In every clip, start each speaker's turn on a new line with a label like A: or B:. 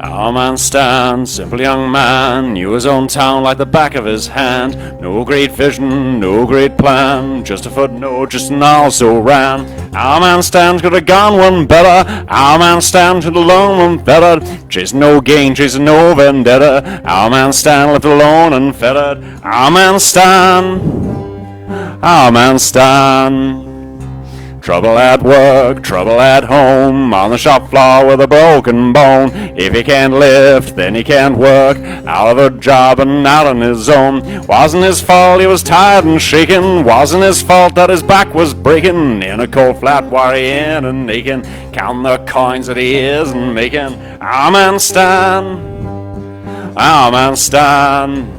A: Our man Stan, simple young man, knew his own town like the back of his hand. No great vision, no great plan, just a footnote, just an also ran. Our man Stan could have gone one better. Our man Stan should have alone one better. Chasing no gain, chasing no vendetta. Our man Stan left alone and fettered. Our man Stan, our man Stan. Trouble at work, trouble at home, on the shop floor with a broken bone. If he can't lift, then he can't work, out of a job and out on his own. Wasn't his fault he was tired and shaken, wasn't his fault that his back was breaking. In a cold flat worrying and aching, counting the coins that he isn't making. Our man Stan, our man Stan.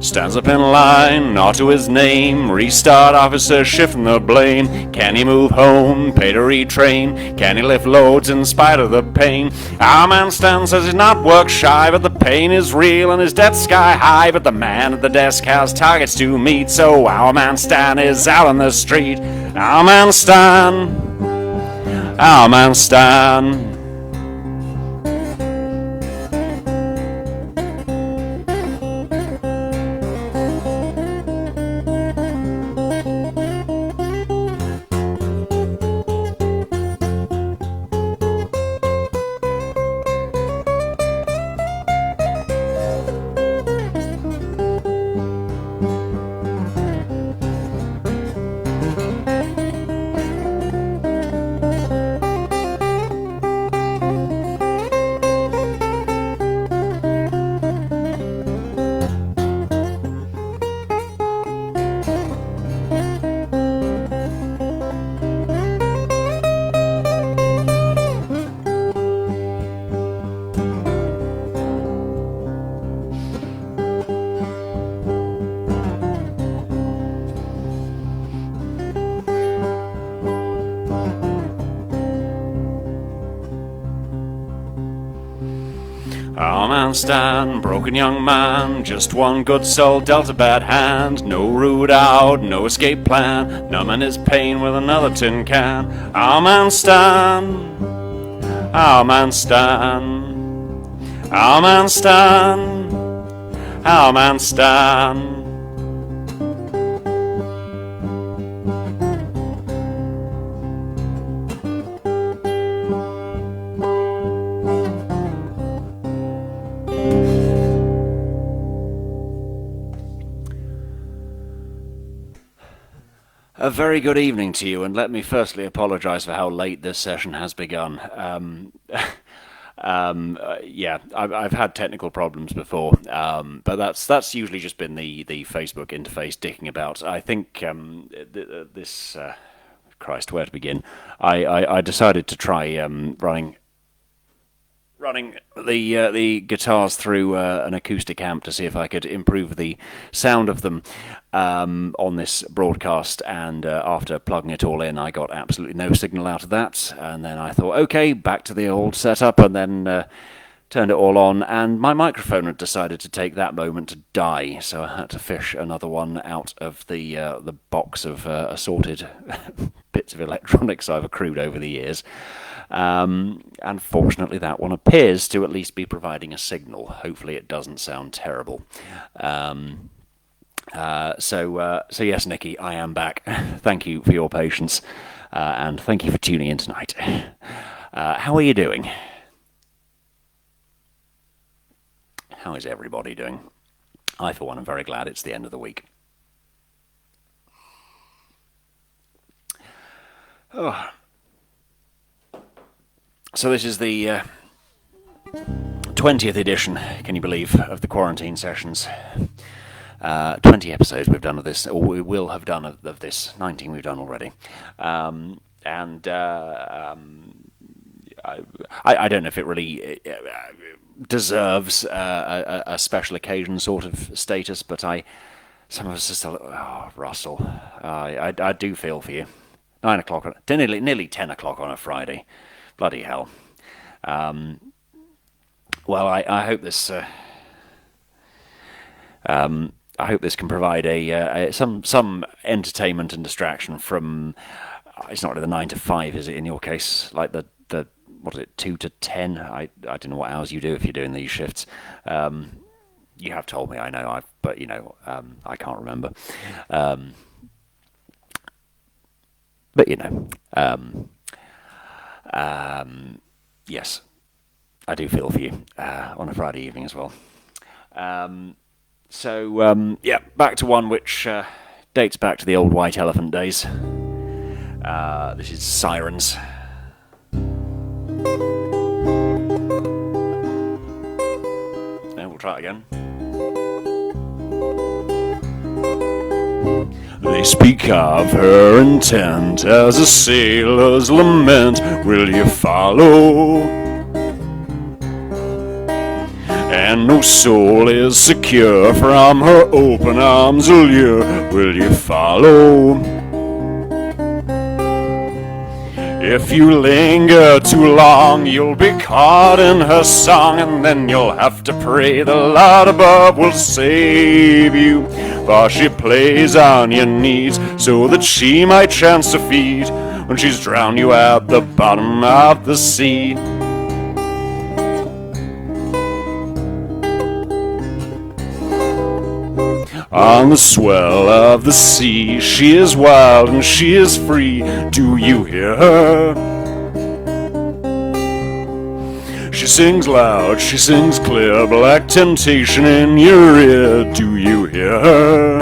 A: Stands up in line, not to his name. Restart officer shifting the blame. Can he move home, pay to retrain? Can he lift loads in spite of the pain? Our man Stan says he's not work shy, but the pain is real and his debt's sky high. But the man at the desk has targets to meet, so our man Stan is out on the street. Our man Stan, our man Stan. Our man Stan, broken young man, just one good soul dealt a bad hand. No route out, no escape plan, numbing his pain with another tin can. Our man Stan, our man Stan, our man Stan, our man Stan. A very good evening to you, and let me firstly apologise for how late this session has begun. Yeah, I've had technical problems before, but that's usually just been the Facebook interface dicking about. I think this Christ, where to begin? I decided to try running the guitars through an acoustic amp to see if I could improve the sound of them on this broadcast, and after plugging it all in I got absolutely no signal out of that, and then I thought, okay, back to the old setup, and then turned it all on, and my microphone had decided to take that moment to die, so I had to fish another one out of the box of assorted bits of electronics I've accrued over the years. And fortunately that one appears to at least be providing a signal. Hopefully it doesn't sound terrible. So yes, Nikki, I am back. Thank you for your patience, and thank you for tuning in tonight. How are you doing? How is everybody doing? I, for one, am very glad it's the end of the week. Oh. So this is the 20th edition, can you believe, of the quarantine sessions. 20 episodes we've done of this, or we will have done of this. 19 we've done already. I don't know if it really deserves a special occasion sort of status, but I Some of us just a little, oh, Russell, I do feel for you. 9 o'clock, nearly 10 o'clock on a Friday. Bloody hell. Well, I hope this. I hope this can provide some entertainment and distraction from. It's not really the 9 to 5, is it? In your case, like the what is it, 2 to 10? I don't know what hours you do if you're doing these shifts. You have told me, I know, but I can't remember. But yes, I do feel for you on a Friday evening as well. Yeah, back to one which dates back to the old White Elephant days. This is Sirens. And we'll try it again. They speak of her intent as a sailor's lament. Will you follow? And no soul is secure from her open arms allure. Will you follow? If you linger too long, you'll be caught in her song, and then you'll have to pray the Lord above will save you. For she plays on your needs so that she might chance to feed when she's drowned you at the bottom of the sea. On the swell of the sea, she is wild and she is free. Do you hear her? She sings loud, she sings clear, black temptation in your ear. Do you hear her?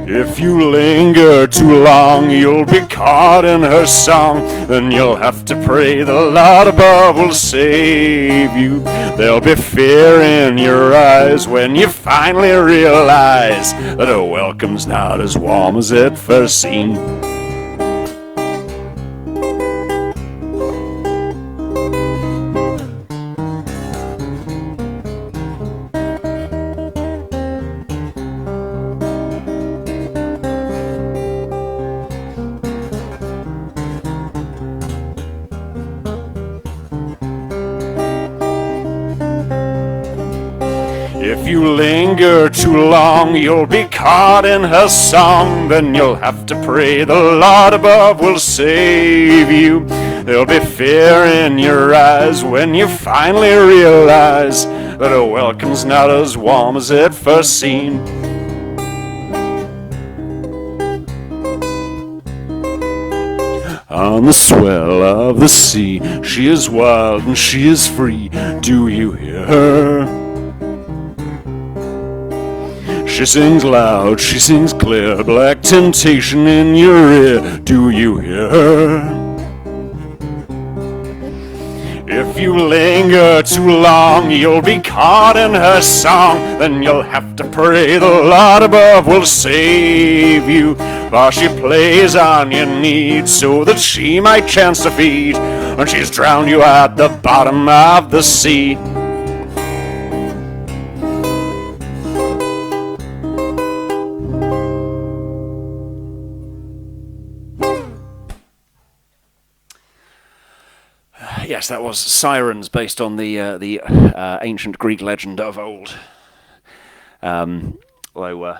A: If you linger too long, you'll be caught in her song. Then you'll have to pray the Lord above will save you. There'll be fear in your eyes when you finally realize that her welcome's not as warm as it first seemed. If you linger too long, you'll be caught in her song. Then you'll have to pray the Lord above will save you. There'll be fear in your eyes when you finally realize that her welcome's not as warm as it first seemed. On the swell of the sea, she is wild and she is free. Do you hear her? She sings loud, she sings clear, black temptation in your ear. Do you hear her? If you linger too long, you'll be caught in her song. Then you'll have to pray the Lord above will save you. For she plays on your needs so that she might chance to feed when she's drowned you at the bottom of the sea. Yes, that was Sirens, based on the ancient Greek legend of old. Although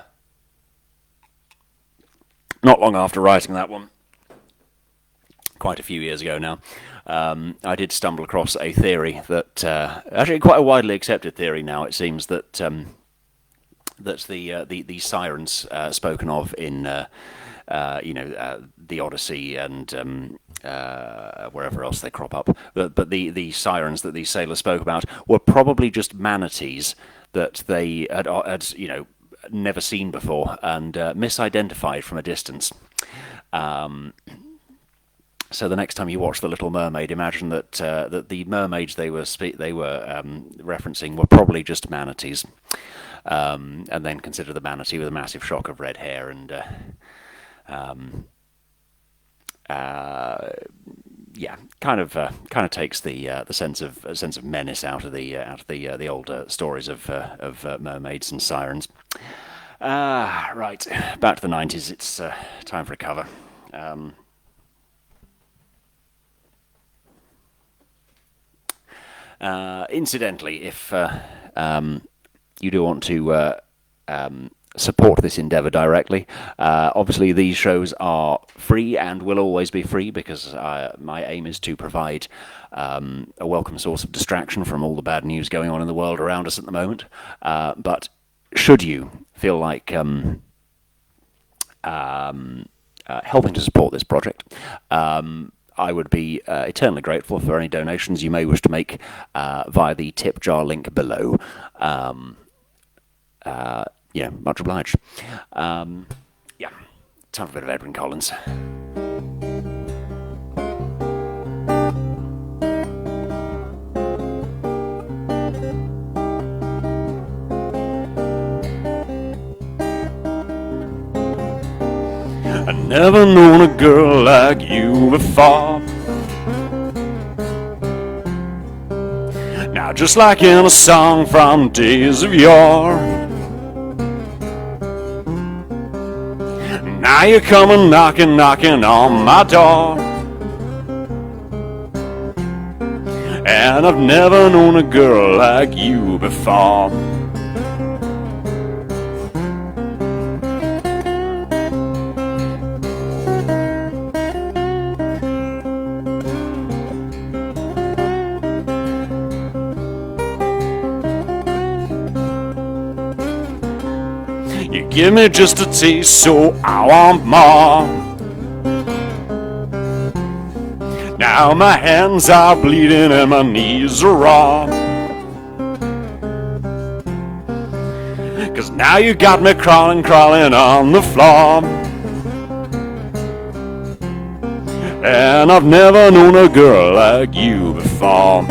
A: not long after writing that one, quite a few years ago now, I did stumble across a theory that actually quite a widely accepted theory now. It seems that the sirens spoken of in the Odyssey and wherever else they crop up, but the sirens that these sailors spoke about were probably just manatees that they had never seen before and misidentified from a distance. So the next time you watch The Little Mermaid, imagine that that the mermaids they were referencing were probably just manatees, and then consider the manatee with a massive shock of red hair and yeah, kind of takes the sense of menace out of the older stories of mermaids and sirens. Right, back to the 90s. It's time for a cover. Incidentally, if you do want to support this endeavour directly, obviously these shows are free and will always be free, because my aim is to provide a welcome source of distraction from all the bad news going on in the world around us at the moment. But should you feel like helping to support this project, I would be eternally grateful for any donations you may wish to make via the tip jar link below. Much obliged. Yeah, time for a bit of Edwyn Collins. I never known a girl like you before. Now just like in a song from days of yore, now you're coming knocking on my door. And I've never known a girl like you before. You give me just a taste, so I want more. Now my hands are bleeding and my knees are raw. 'Cause now you got me crawling on the floor. And I've never known a girl like you before.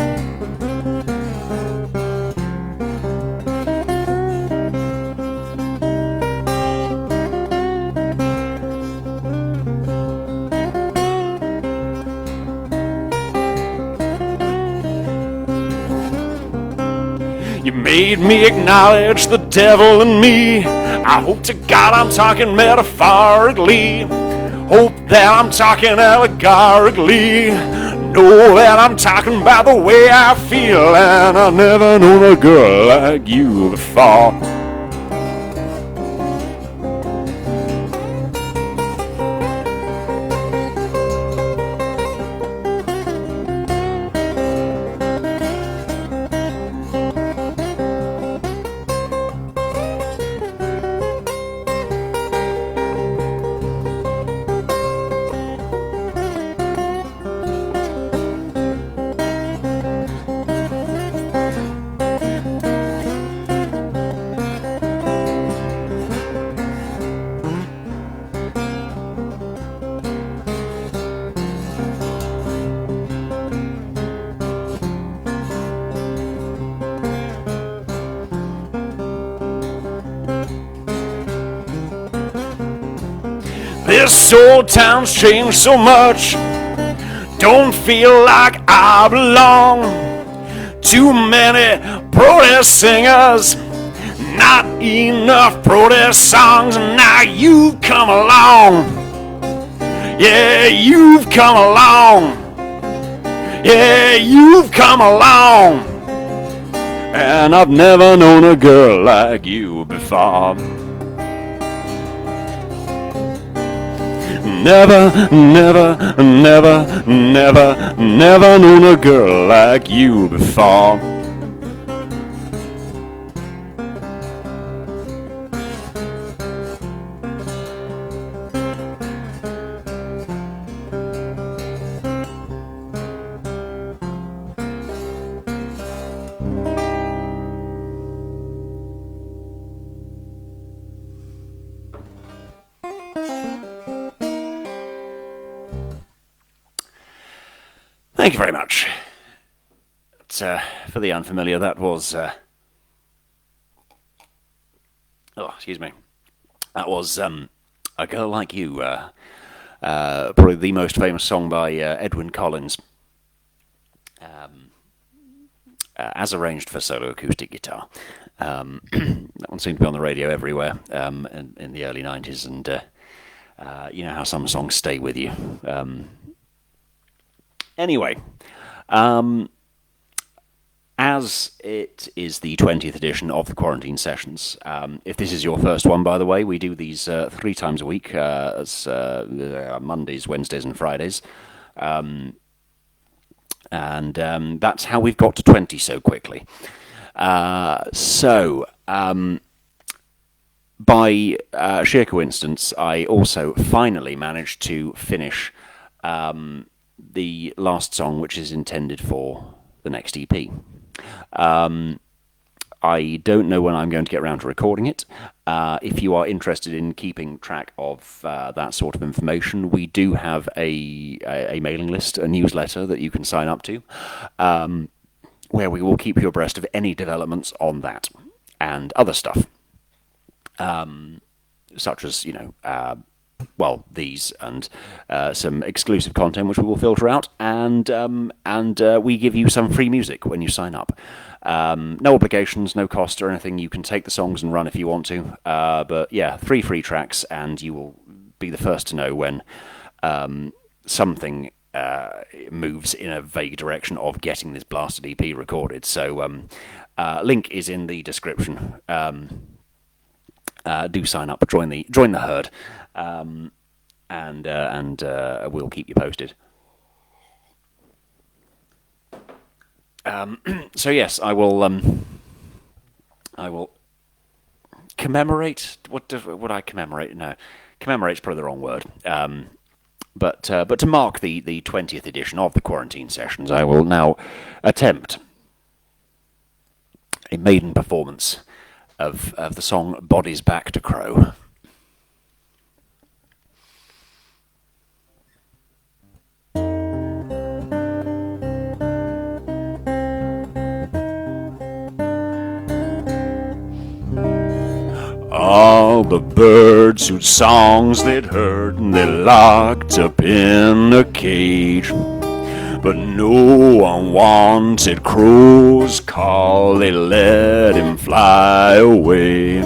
A: You made me acknowledge the devil in me. I hope to God I'm talking metaphorically. Hope that I'm talking allegorically. Know that I'm talking about the way I feel. And I've never known a girl like you before. This old town's changed so much. Don't feel like I belong. Too many protest singers, not enough protest songs. And now you've come along. Yeah, you've come along. Yeah, you've come along. And I've never known a girl like you before. Never, never, never, never, never known a girl like you before. Thank you very much. For the unfamiliar, that was... excuse me. That was A Girl Like You probably the most famous song by Edwyn Collins, as arranged for solo acoustic guitar. That one seemed to be on the radio everywhere in the early 90s, and you know how some songs stay with you. Anyway, as it is the 20th edition of the Quarantine Sessions, if this is your first one, by the way, we do these 3 times a week, as Mondays, Wednesdays, and Fridays. And that's how we've got to 20 so quickly. By sheer coincidence, I also finally managed to finish the last song, which is intended for the next EP. I don't know when I'm going to get around to recording it. If you are interested in keeping track of that sort of information, we do have a mailing list, a newsletter that you can sign up to, where we will keep you abreast of any developments on that and other stuff, such as, these and some exclusive content which we will filter out, and we give you some free music when you sign up. No obligations, no cost or anything. You can take the songs and run if you want to. But yeah, 3 free tracks, and you will be the first to know when something moves in a vague direction of getting this blasted EP recorded. So link is in the description. Do sign up, join the herd, and we'll keep you posted. So yes, I will commemorate. What would I commemorate? No, commemorate's probably the wrong word. But to mark the 20th edition of the Quarantine Sessions, I will now attempt a maiden performance of the song "Bodies Back to Crow." All the birds whose songs they'd heard, they locked up in a cage. But no one wanted Crow's call, they let him fly away.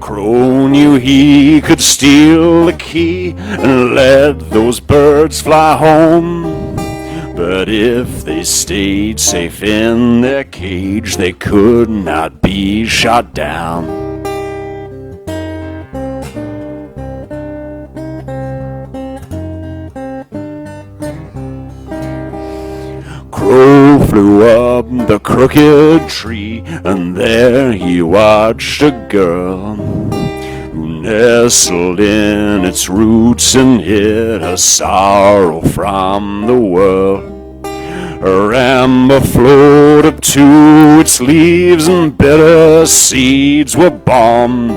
A: Crow knew he could steal the key and let those birds fly home. But if they stayed safe in their cage, they could not be shot down. Crow flew up the crooked tree, and there he watched a girl who nestled in its roots and hid her sorrow from the world. Her amber flowed up to its leaves, and bitter seeds were born.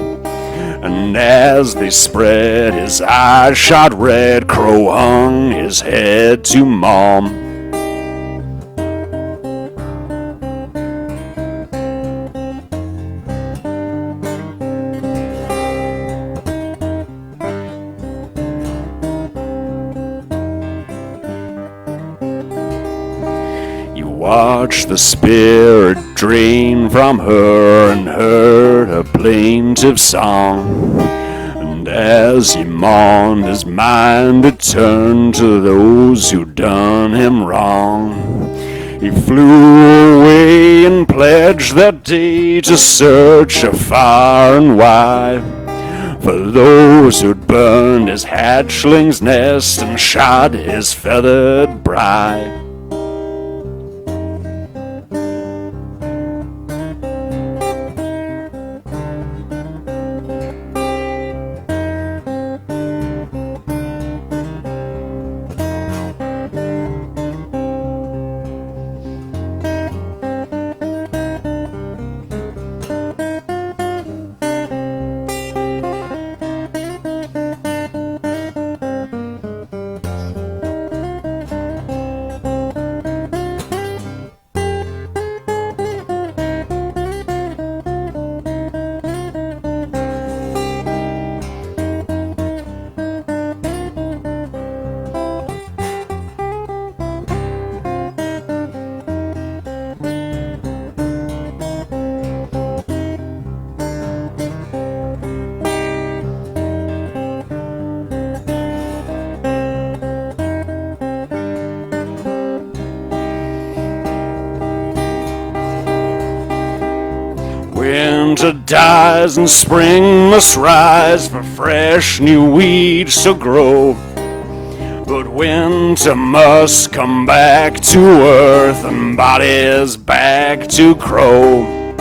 A: And as they spread, his eyes shot red. Crow hung his head to mourn. Watched the spirit drain from her and heard her plaintive song. And as he mourned, his mind had turned to those who'd done him wrong. He flew away and pledged that day to search afar and wide for those who'd burned his hatchling's nest and shot his feathered bride. Winter dies and spring must rise for fresh new weeds to grow. But winter must come back to earth and bodies back to crow.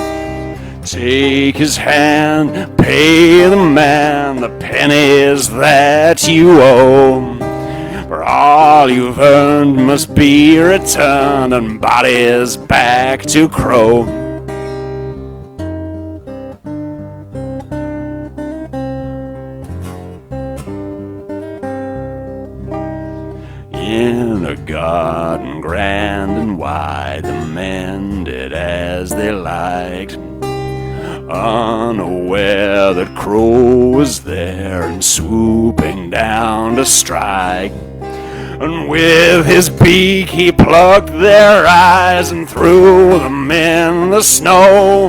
A: Take his hand, pay the man the pennies that you owe. For all you've earned must be returned and bodies back to crow. In a garden grand and wide, the men did as they liked, unaware that Crow was there and swooping down to strike. And with his beak he plucked their eyes and threw them in the snow.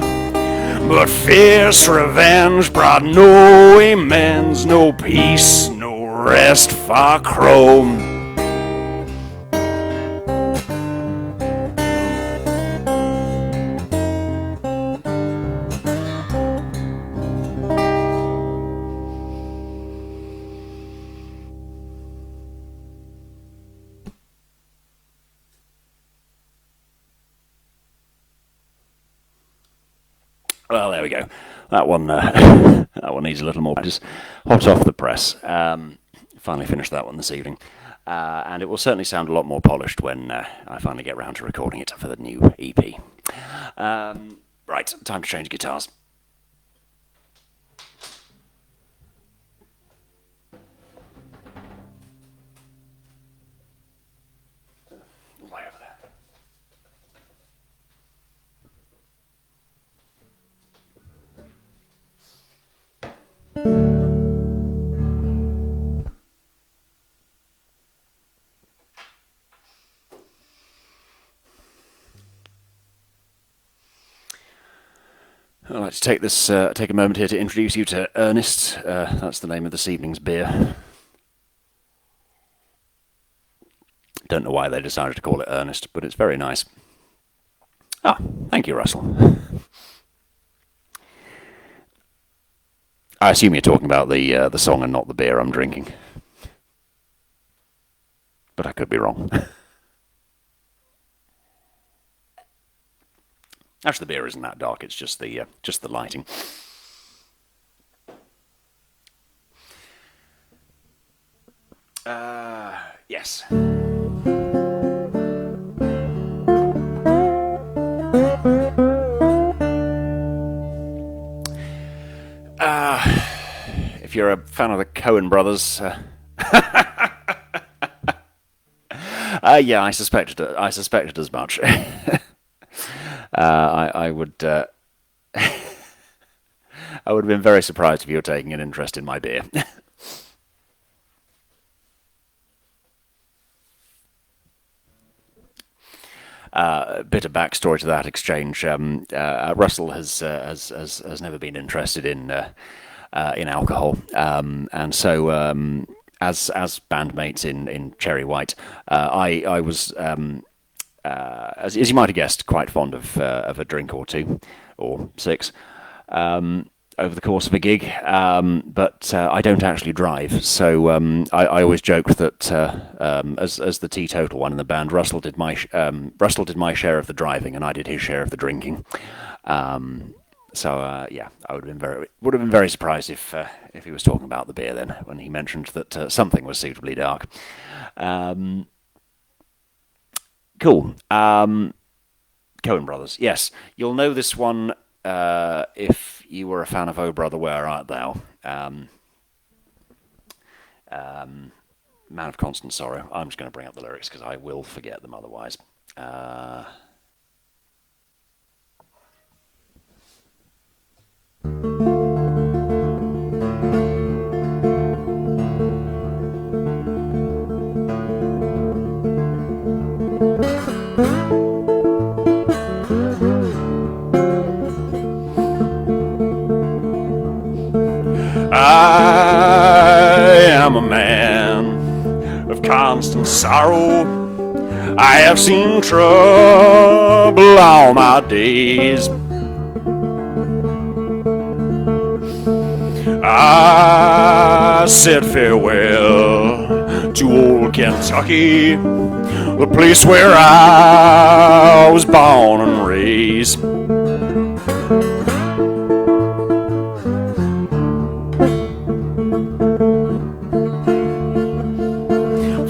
A: But fierce revenge brought no amends, no peace, no rest for Crow. Well, there we go. That one needs a little more. Just hot off the press. Finally finished that one this evening, and it will certainly sound a lot more polished when I finally get round to recording it for the new EP. Right, time to change guitars. Way over there. I'd like to take a moment here to introduce you to Ernest. That's the name of this evening's beer. Don't know why they decided to call it Ernest, but it's very nice. Ah, thank you, Russell. I assume you're talking about the song and not the beer I'm drinking, but I could be wrong. Actually, the beer isn't that dark. It's just the lighting. Yes. If you're a fan of the Coen brothers, yeah, I suspected as much. I would I would have been very surprised if you were taking an interest in my beer. A bit of backstory to that exchange. Russell has never been interested in alcohol, and so as bandmates in Cherry White, I was. As you might have guessed, quite fond of a drink or two, or six, over the course of a gig. But I don't actually drive, so I always joked that as the teetotal one in the band, Russell did my share of the driving, and I did his share of the drinking. So yeah, I would have been very surprised if he was talking about the beer then when he mentioned that something was suitably dark. Cool. Coen Brothers. Yes, you'll know this one if you were a fan of Oh Brother, Where Art Thou? Man of Constant Sorrow. I'm just going to bring up the lyrics because I will forget them otherwise. I am a man of constant sorrow. I have seen trouble all my days. I said farewell to old Kentucky, the place where I was born and raised.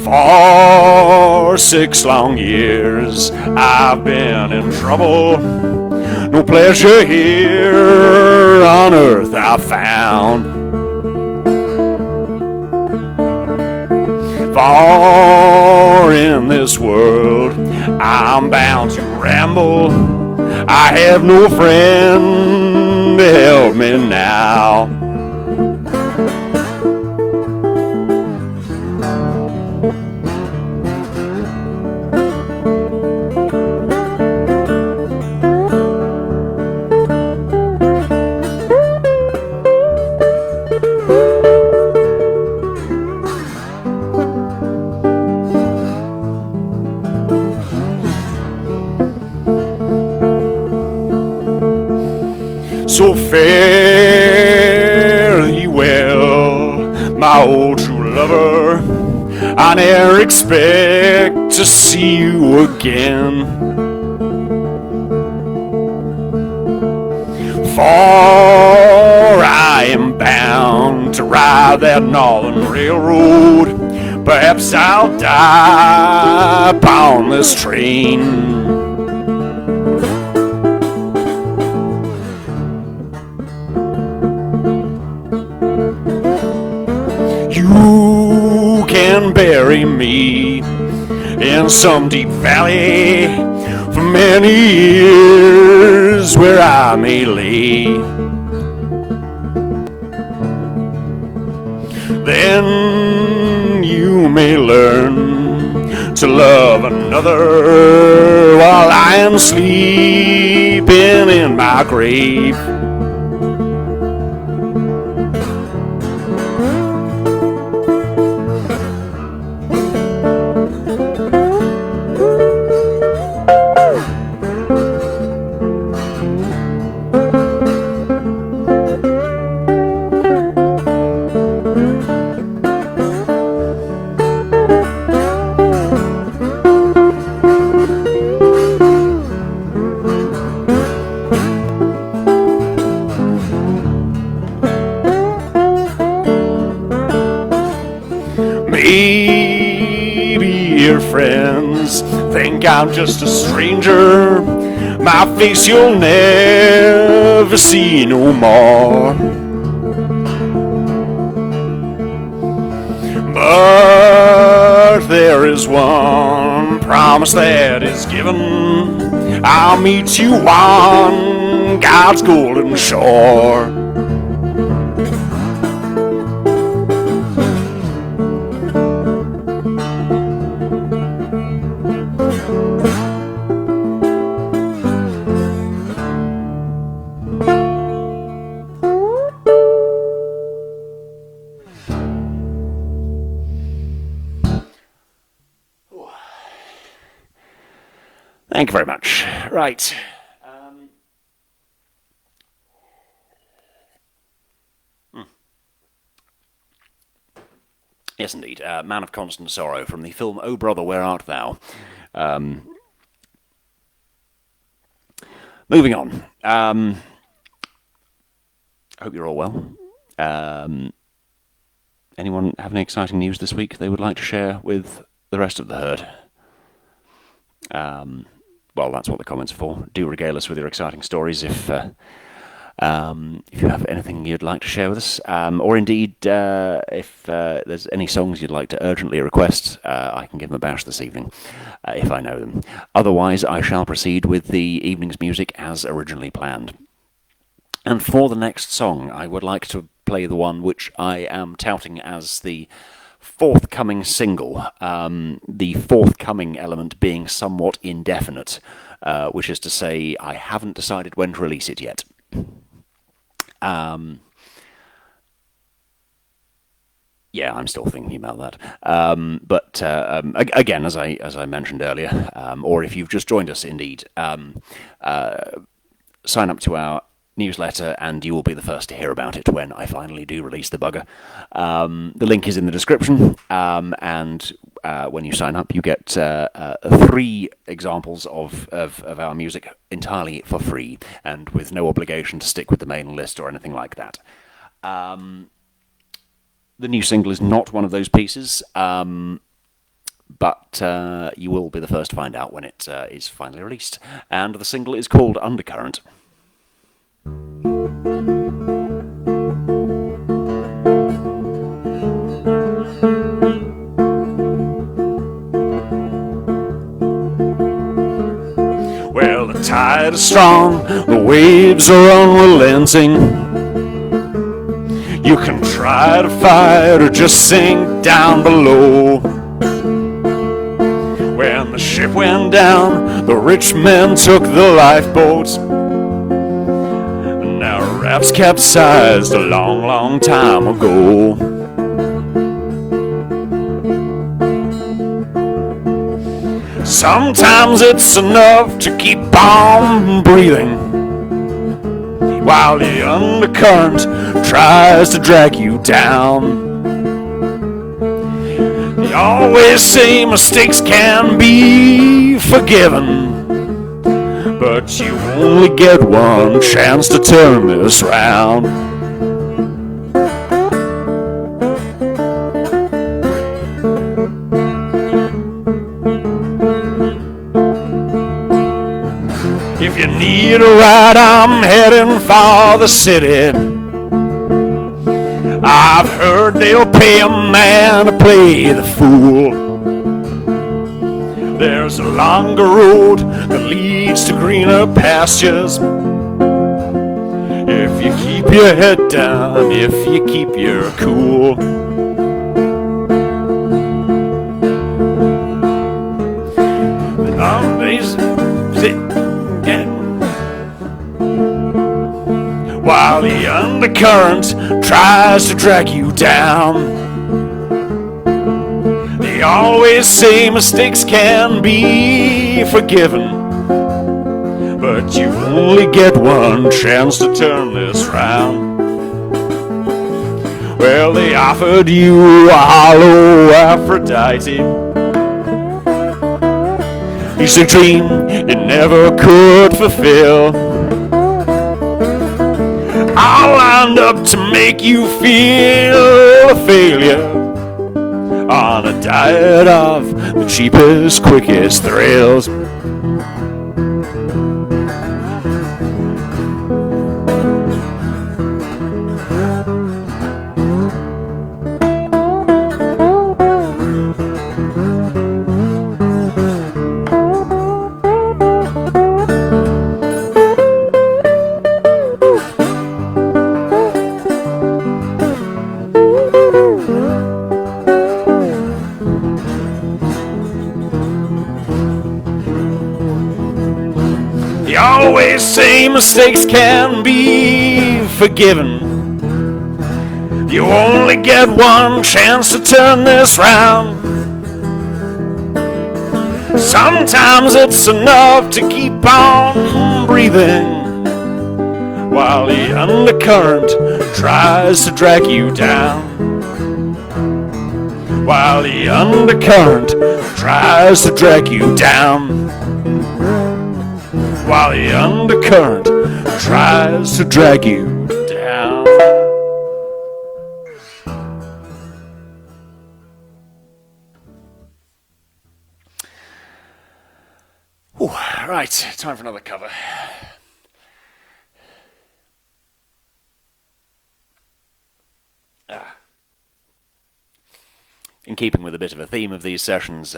A: For 6 long years I've been in trouble. No pleasure here on earth I found. For in this world I'm bound to ramble. I have no friend to help me now. So fare thee well, my old true lover. I ne'er expect to see you again. For I am bound to ride that northern railroad. Perhaps I'll die upon this train. You can bury me in some deep valley for many years where I may lay. Then you may learn to love another while I am sleeping in my grave. Maybe your friends think I'm just a stranger. My face you'll never see no more. But there is one promise that is given. I'll meet you on God's golden shore. Thank you very much. Right. Yes, indeed. Man of Constant Sorrow from the film Oh Brother, Where Art Thou? Moving on. Hope you're all well. Anyone have any exciting news this week they would like to share with the rest of the herd? Well, that's what the comments are for. Do regale us with your exciting stories if you have anything you'd like to share with us, or indeed if there's any songs you'd like to urgently request, I can give them a bash this evening if I know them. Otherwise, I shall proceed with the evening's music as originally planned. And for the next song, I would like to play the one which I am touting as the forthcoming single, the forthcoming element being somewhat indefinite, which is to say I haven't decided when to release it yet. Yeah, I'm still thinking about that. But again, as I mentioned earlier, or if you've just joined us, indeed, sign up to our newsletter, and you will be the first to hear about it when I finally do release the bugger. The link is in the description, and when you sign up, you get 3 examples of our music entirely for free, and with no obligation to stick with the mailing list or anything like that. The new single is not one of those pieces, but you will be the first to find out when it is finally released. And the single is called Undercurrent. Well, the tide is strong, the waves are unrelenting. You can try to fight or just sink down below. When the ship went down, the rich men took the lifeboats. Now rafts capsized a long, long time ago. Sometimes it's enough to keep on breathing, while the undercurrent tries to drag you down. They always say mistakes can be forgiven, but you only get one chance to turn this round. If you need a ride, I'm heading for the city. I've heard they'll pay a man to play the fool. There's a longer road that leads to greener pastures. If you keep your head down, if you keep your cool. While the undercurrent tries to drag you down. They always say mistakes can be forgiven, but you only get one chance to turn this round. Well, they offered you a hollow Aphrodite. It's a dream it never could fulfill. I lined up to make you feel a failure on a diet of the cheapest, quickest thrills. They always say mistakes can be forgiven. You only get one chance to turn this round. Sometimes it's enough to keep on breathing, while the undercurrent tries to drag you down. While the undercurrent tries to drag you down. While the undercurrent tries to drag you down. Ooh, right, time for another cover. In keeping with a bit of a theme of these sessions,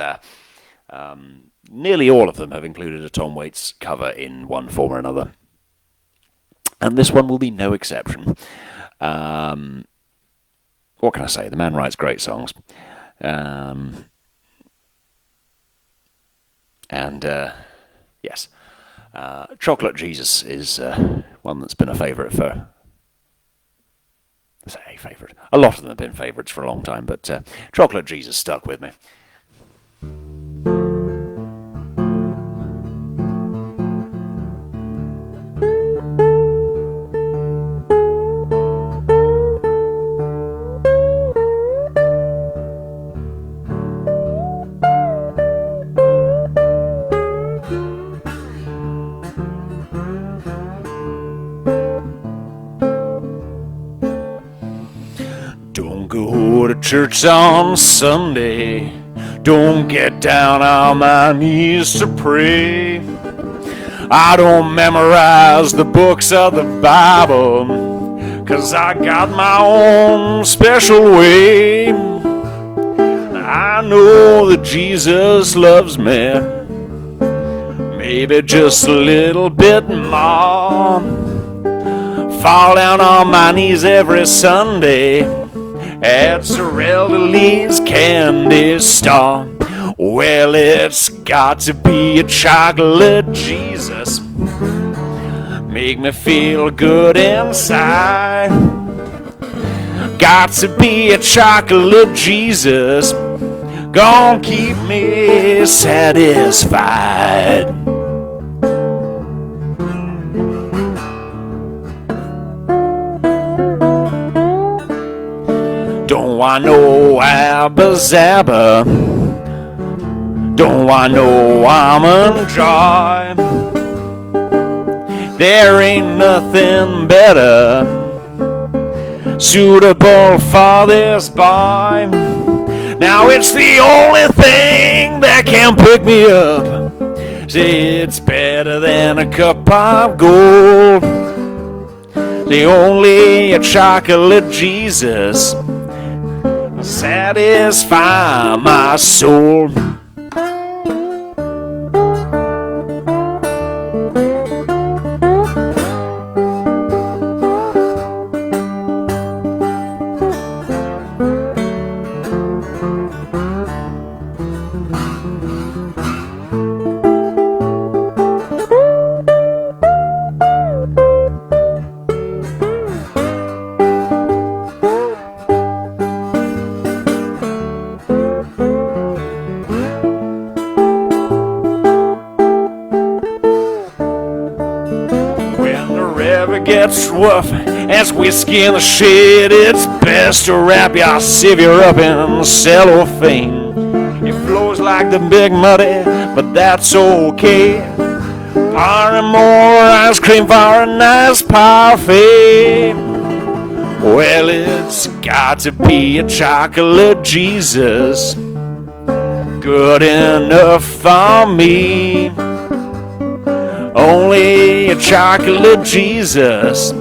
A: nearly all of them have included a Tom Waits cover in one form or another. And this one will be no exception. What can I say? The man writes great songs. Yes. Chocolate Jesus is one that's been a favourite for... I say a favourite. A lot of them have been favourites for a long time, but Chocolate Jesus stuck with me. church on Sunday. Don't get down on my knees to pray. I don't memorize the books of the Bible, 'cause I got my own special way. I know that Jesus loves me, maybe just a little bit more. Fall down on my knees every Sunday at Sir Elderly's candy store. Well, it's got to be a chocolate Jesus, make me feel good inside. Got to be a chocolate Jesus, gonna keep me satisfied. Don't want no Abba Zabba, don't want no almond joy. There ain't nothing better suitable for this boy. Now it's the only thing that can pick me up. Say it's better than a cup of gold. The only a chocolate Jesus satisfy my soul. Gets rough as whiskey in the shed, it's best to wrap your savior up in cellophane. It flows like the big muddy, but that's okay. Pouring more ice cream for a nice parfait. Well, it's got to be a chocolate Jesus, good enough for me. Only a chocolate Jesus,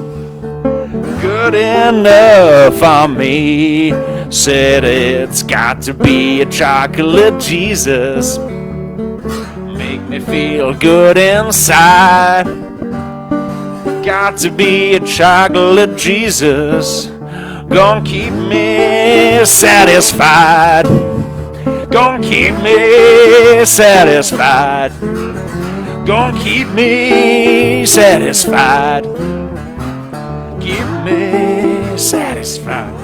A: good enough for me. Said it's got to be a chocolate Jesus, make me feel good inside. Got to be a chocolate Jesus, gonna keep me satisfied. Gonna keep me satisfied. Gonna keep me satisfied. Keep me satisfied.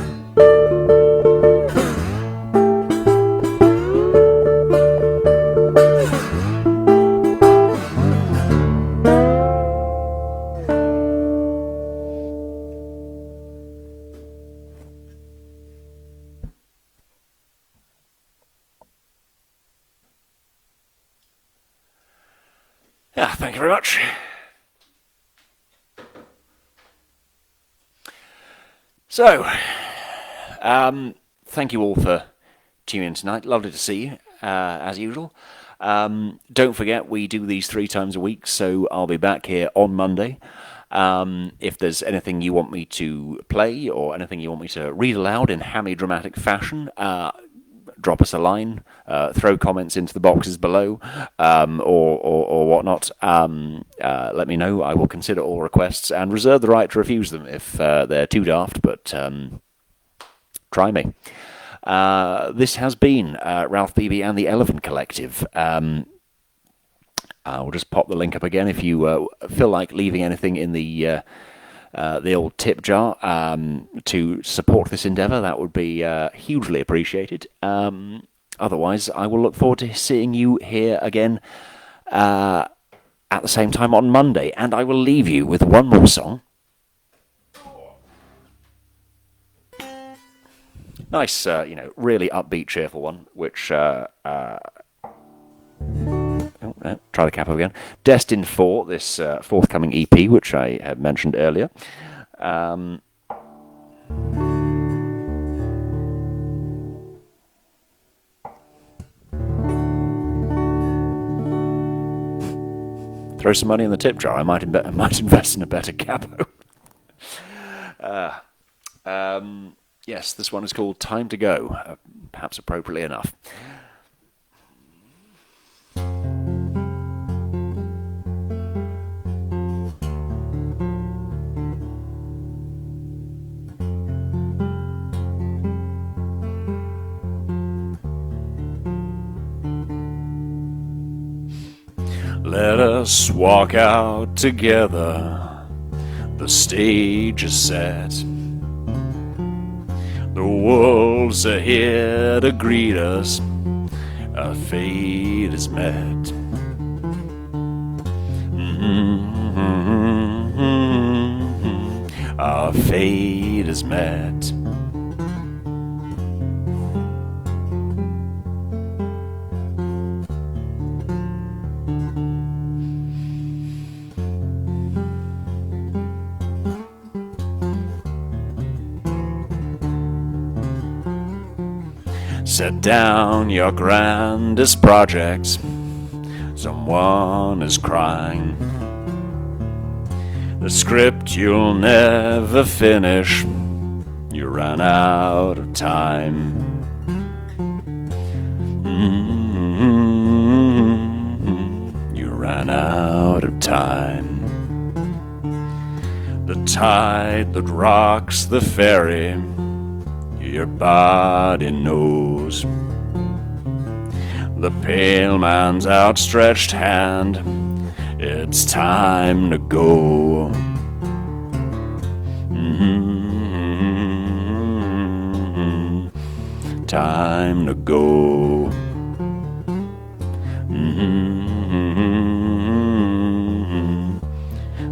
A: Yeah, thank you very much. So, thank you all for tuning in tonight. Lovely to see you, as usual. Don't forget, we do these 3 times a week, so I'll be back here on Monday. If there's anything you want me to play or anything you want me to read aloud in hammy dramatic fashion, drop us a line, throw comments into the boxes below, or whatnot. Let me know. I will consider all requests and reserve the right to refuse them if they're too daft, but try me. This has been Ralph Beeby and the Elephant Collective. I'll just pop the link up again if you feel like leaving anything in the old tip jar to support this endeavour. That would be hugely appreciated. Otherwise, I will look forward to seeing you here again at the same time on Monday, and I will leave you with one more song. Nice, really upbeat, cheerful one, which... try the capo again. Destined for this forthcoming EP, which I had mentioned earlier. throw some money in the tip jar. I might invest in a better capo. Yes, this one is called Time to Go, perhaps appropriately enough. Let us walk out together. The stage is set. The wolves are here to greet us. Our fate is met. Our fate is met. Set down your grandest projects. Someone is crying. The script you'll never finish. You ran out of time. You ran out of time. The tide that rocks the ferry, your body knows. The pale man's outstretched hand, it's time to go. Time to go.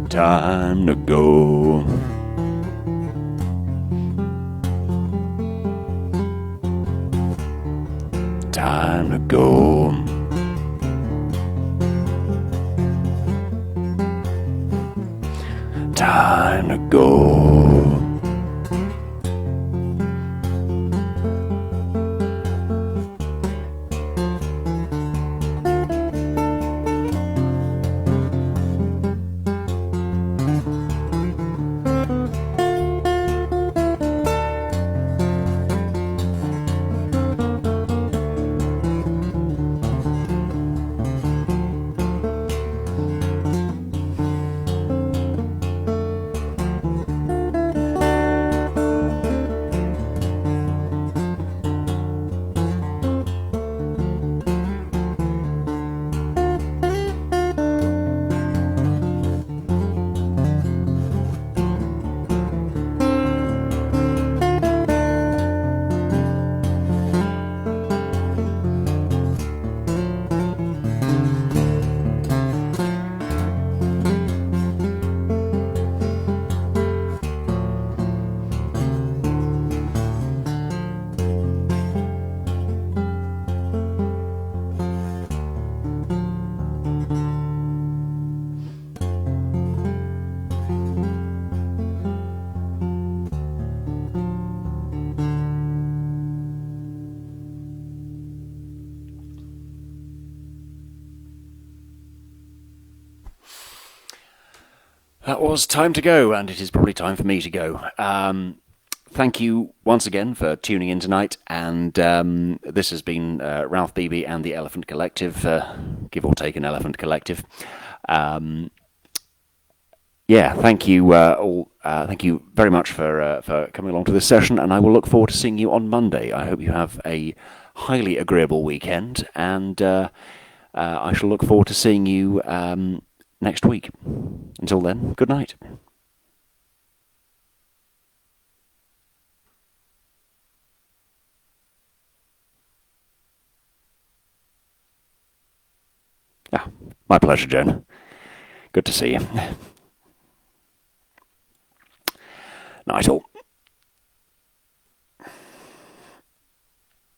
A: Time to go. Time to go. Time to go. That was Time to Go, and it is probably time for me to go. Thank you once again for tuning in tonight, and this has been Ralph Beeby and the Elephant Collective, give or take an Elephant Collective. Thank you all. Thank you very much for coming along to this session, and I will look forward to seeing you on Monday. I hope you have a highly agreeable weekend, and I shall look forward to seeing you next week. Until then, good night. My pleasure, Jen. Good to see you. Night all.